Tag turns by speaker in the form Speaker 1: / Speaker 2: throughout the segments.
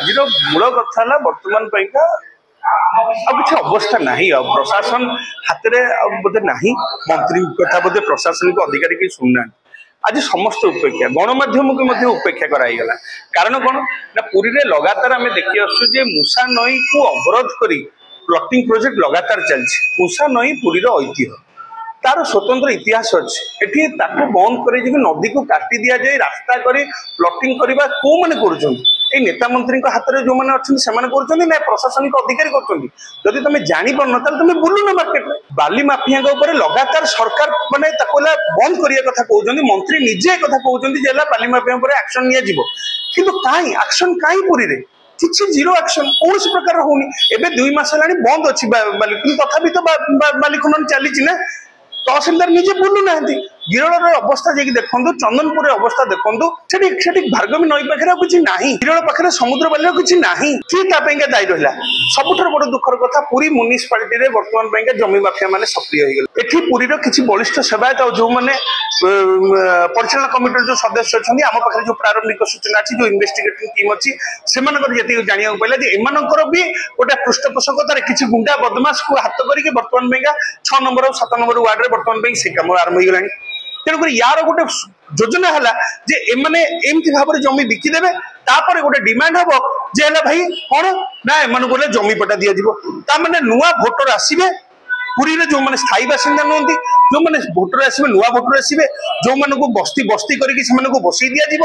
Speaker 1: आज मूल कथा है बर्तमान किसी अवस्था ना प्रशासन हाथ में बोधे ना मंत्री कथा बोधे प्रशासनिक अधिकारी की शुणुना आज समस्त उपेक्षा गणमाध्यम को उपेक्षा कराईगला कारण कौन ना पुरी में लगातार आम देखी आसुचे मूषा नई को अवरोध कर प्लॉटिंग प्रोजेक्ट लगातार चलती मूषा नई पुरी ऐतिह्य तार स्वतंत्र इतिहास अच्छी बंद कर नदी को काटी दि जाए रास्ता कर प्लॉटिंग करवा कौ मैंने कर नेता मंत्री हाथ में जो मैंने अच्छे ना प्रशासनिक अधिकारी कर तुम जापर ना तुम बुलून मार्केट में बाली माफिया लगातार सरकार माने बंद करने कथा कहते मंत्री निजे कथा कहते बाली माफिया एक्शन निजी कहीं एक्शन कहीं पुरी रे किसी जीरो एक्शन कौन प्रकार होनी एवं 2 मास है बंद अच्छी बाली तथापि तो बाली खनन चली ना तहसिलदार निजे बुलू ना गिरड़ अवस्था जी देखो चंदनपुर अवस्था देखो भार्गवी नई पाखे किसी ना गिरड़ पाखे समुद्र बाली किसी ना किए दायी रहा सबुठ बड़ दुखर कथा पुरी म्युनिसिपालिटी बर्तमान जमी माफिया मैंने सक्रिय हो गए एटी पुरी किसी बलिष्ठ सेवायत जो मैंने परिचालन कमिटर जो सदस्य अच्छा आम पाखे जो प्रारंभिक सूचना अच्छी जो इन्वेस्टिगेटिंग टीम अच्छी से जाना पड़ा एमर भी गोटे पृष्ठपोषकतार किसी गुंडा बदमाश को हाथ करके बर्तमान 6 नंबर 7 नंबर वार्ड में बर्तमान से कम आरंभ हो गला तेणुक यार गोटे योजना है जे एमने एमती भाव में जमी बिकिदेवे तापर गोटे डिमांड हम जे भाई कौन ना एम जमी पटा दि जाने नुआ भोटर आसवे पुरी में जो मैंने स्थायी बासिंदा नुहति जो मैंने भोटर आसवे नुआ भोटर आसवे जो मान बस्ती बस्ती करके बसई दि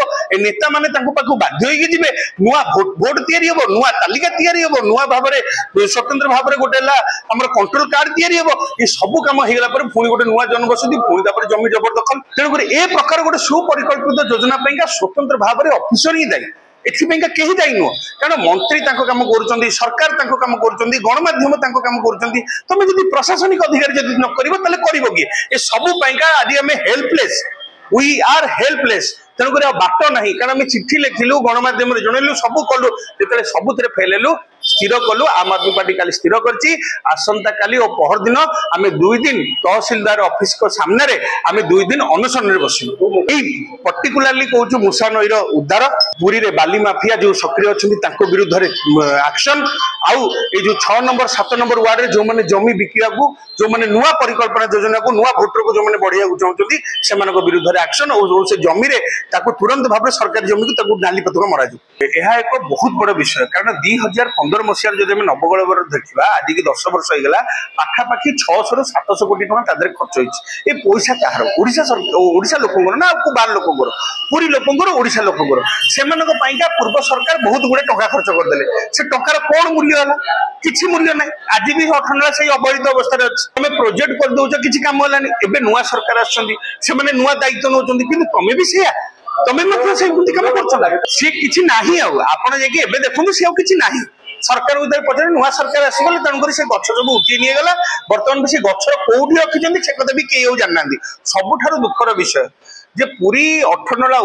Speaker 1: नेता मैंने बाध्य होगी नुआ भोट तैयारी हम नुआ तालिका तैयारी हम नुआ भाव में स्वतंत्र भाव में गोटे आम कंट्रोल कार्ड तैयारी हम ये सब कम होगा पुणी गोटे नुआ जनबसती पुणी जमी जबरदखल तेणुक ए प्रकार गोटे सुपरिकल्पित योजना स्वतंत्र भाव में ऑफिसर ही दायी एथपाई कहीं दायी नुह कारण मंत्री काम कर सरकार काम कर गणमाध्यम काम कर तुम जब प्रशासनिक अधिकारी जब न कर किए सबूक आज आम हेल्पलेस वी आर हेल्पलेस तेणुक बाट ना कारण आम चिठी लिखिलु गणमाध्यम जनइलु सब कलु जो सबुत फेल स्थिर कलु आम आदमी पार्टी काली स्थिर करसंता काली और पहर दिन आम 2 दिन तहसिलदार ऑफिस को सामने आम 2 दिन अनशन में बसलु पर्टिकुलाली कहूँ मूषा नईर उद्धार पुरी रे बाली माफिया जो सक्रिय अच्छा विरुद्ध एक्शन आउ जो 6 नंबर 7 नंबर वार्ड में जो मैंने जमी बिका जो मैंने नुआ परिकल्पना योजना को नुआ भोटर को जो मैंने बढ़िया चाहते से विरुद्ध एक्शन और से जमी तुरंत भाव सरकारी जमी को नाली पतक मरा यह एक बहुत बड़ विषय कारण 2015 मसीह जब नवगढ़ देखा आज की 10 वर्ष होगा पाखापाखि 600 ରୁ 700 कोटी टका खर्च होती पैसा कहार ओडिशा लोक ना बाहर लोक पुरी लोक ओडिशा लोक से पूर्व सरकार बहुत गुड़े टका खर्च करदे से टकार कौन मूल्य है किसी मूल्य ना आज भी अठनला से अवहेलित अवस्था अच्छे तुम प्रोजेक्ट कर दौच किसी कम है एवं नुआ सरकार आसने नुआ दायित्व नौ कि तुम भी से तुम्हें कम कर सी कि ना आपड़ जाए देखो सी कि ना सरकार पचारे नुआ सरकार आसीगले तेणुक से गछ सब उठी नहीं गला बर्तमान से गचर कौटी रखी से कथा भी कई जाना सबुठ दुखर विषय जे पूरी अठनला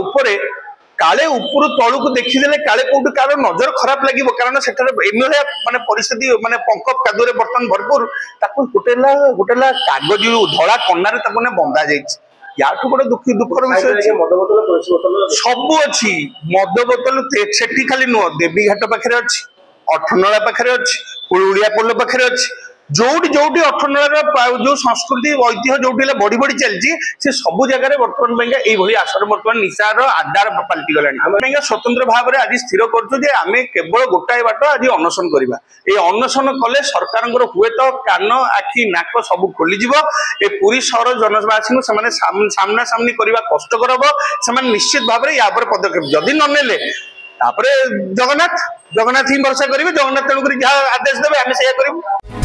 Speaker 1: काले ऊपर तलू को देखीदे काले कौट कार नजर खराब लगे कारण से माने परिस्थिति माने पंक कादुरे बर्तमान भरपूर गोटेला कागज धला कन्नारे बंधा जाइए याठू गोटे दुखर विषय सब अच्छी मद बोतल से खाली नुह देवीघाट पाखे अच्छी अठनला पाखे अच्छी उड़िया पोल पाखे अच्छी जोटी जोटी अठनलार जो संस्कृति ऐतिह्य जो बढ़ी बढ़ी चलती से सब जगह बर्तमान ये आसर बर्तमान निशार आधार पलटि गला स्वतंत्र भाव में आज स्थिर करें केवल गोटाए बाट आज अनशन करवा ये अनशन कले सरकार हुए तो कान आखि नाक सब खोलीज ए पुरी सहर जनवासी सामना सामनी करवा कष्टकर हम से निश्चित भाव में या पदक्षेप जदि नने जगन्नाथ ही भरोसा करेंगे जगन्नाथ तेणुक जहाँ आदेश देवे आम से करूँ।